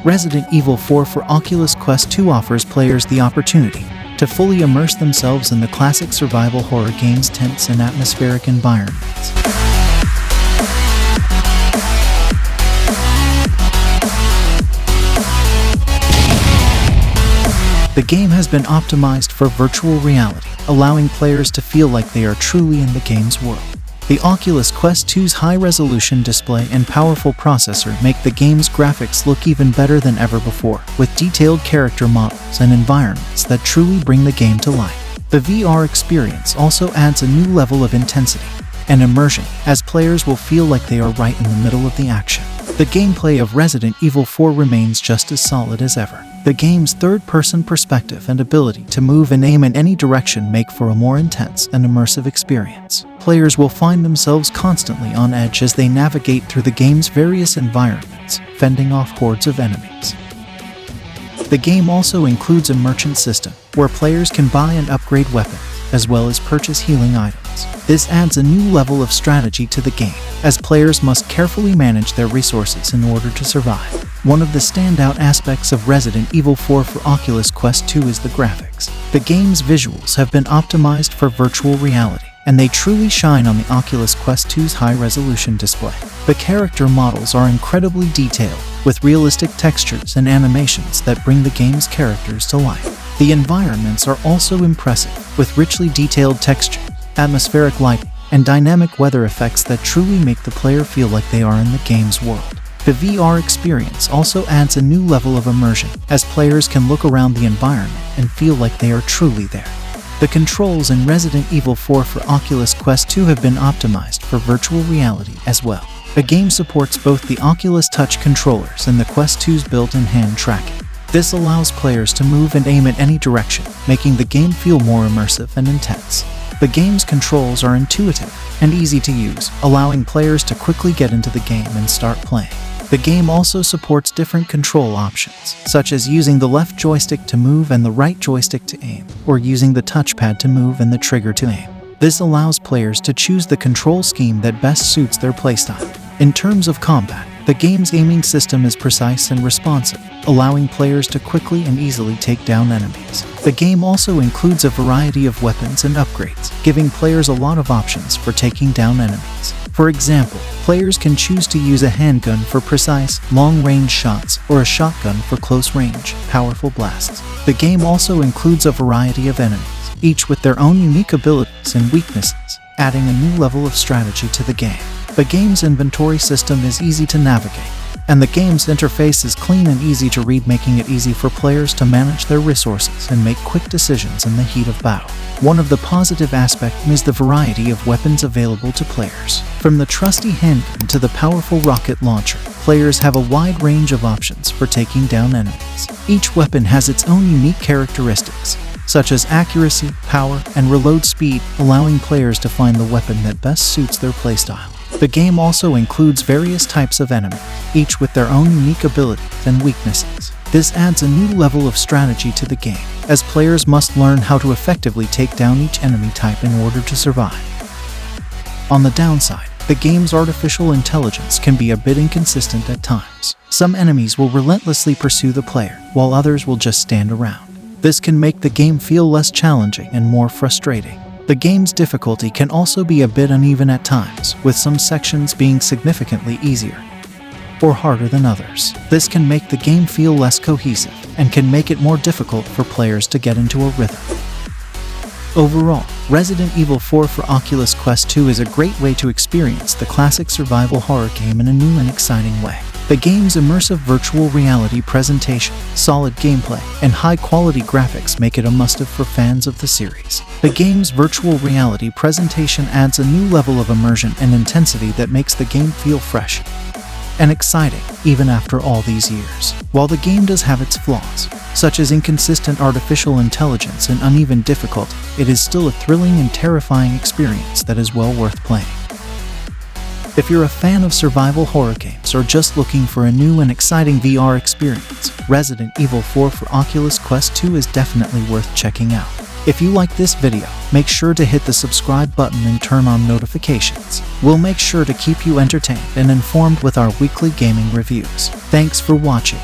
Resident Evil 4 for Oculus Quest 2 offers players the opportunity to fully immerse themselves in the classic survival horror game's tense and atmospheric environments. The game has been optimized for virtual reality, allowing players to feel like they are truly in the game's world. The Oculus Quest 2's high-resolution display and powerful processor make the game's graphics look even better than ever before, with detailed character models and environments that truly bring the game to life. The VR experience also adds a new level of intensity and immersion, as players will feel like they are right in the middle of the action. The gameplay of Resident Evil 4 remains just as solid as ever. The game's third-person perspective and ability to move and aim in any direction make for a more intense and immersive experience. Players will find themselves constantly on edge as they navigate through the game's various environments, fending off hordes of enemies. The game also includes a merchant system, where players can buy and upgrade weapons, as well as purchase healing items. This adds a new level of strategy to the game, as players must carefully manage their resources in order to survive. One of the standout aspects of Resident Evil 4 for Oculus Quest 2 is the graphics. The game's visuals have been optimized for virtual reality, and they truly shine on the Oculus Quest 2's high-resolution display. The character models are incredibly detailed, with realistic textures and animations that bring the game's characters to life. The environments are also impressive, with richly detailed textures, atmospheric lighting, and dynamic weather effects that truly make the player feel like they are in the game's world. The VR experience also adds a new level of immersion, as players can look around the environment and feel like they are truly there. The controls in Resident Evil 4 for Oculus Quest 2 have been optimized for virtual reality as well. The game supports both the Oculus Touch controllers and the Quest 2's built-in hand tracking. This allows players to move and aim in any direction, making the game feel more immersive and intense. The game's controls are intuitive and easy to use, allowing players to quickly get into the game and start playing. The game also supports different control options, such as using the left joystick to move and the right joystick to aim, or using the touchpad to move and the trigger to aim. This allows players to choose the control scheme that best suits their playstyle. In terms of combat, the game's aiming system is precise and responsive, allowing players to quickly and easily take down enemies. The game also includes a variety of weapons and upgrades, giving players a lot of options for taking down enemies. For example, players can choose to use a handgun for precise, long-range shots or a shotgun for close-range, powerful blasts. The game also includes a variety of enemies, each with their own unique abilities and weaknesses, adding a new level of strategy to the game. The game's inventory system is easy to navigate, and the game's interface is clean and easy to read, making it easy for players to manage their resources and make quick decisions in the heat of battle. One of the positive aspects is the variety of weapons available to players. From the trusty handgun to the powerful rocket launcher, players have a wide range of options for taking down enemies. Each weapon has its own unique characteristics, such as accuracy, power, and reload speed, allowing players to find the weapon that best suits their playstyle. The game also includes various types of enemies, each with their own unique abilities and weaknesses. This adds a new level of strategy to the game, as players must learn how to effectively take down each enemy type in order to survive. On the downside, the game's artificial intelligence can be a bit inconsistent at times. Some enemies will relentlessly pursue the player, while others will just stand around. This can make the game feel less challenging and more frustrating. The game's difficulty can also be a bit uneven at times, with some sections being significantly easier or harder than others. This can make the game feel less cohesive and can make it more difficult for players to get into a rhythm. Overall, Resident Evil 4 for Oculus Quest 2 is a great way to experience the classic survival horror game in a new and exciting way. The game's immersive virtual reality presentation, solid gameplay, and high-quality graphics make it a must-have for fans of the series. The game's virtual reality presentation adds a new level of immersion and intensity that makes the game feel fresh and exciting, even after all these years. While the game does have its flaws, such as inconsistent artificial intelligence and uneven difficulty, it is still a thrilling and terrifying experience that is well worth playing. If you're a fan of survival horror games or just looking for a new and exciting VR experience, Resident Evil 4 for Oculus Quest 2 is definitely worth checking out. If you like this video, make sure to hit the subscribe button and turn on notifications. We'll make sure to keep you entertained and informed with our weekly gaming reviews. Thanks for watching.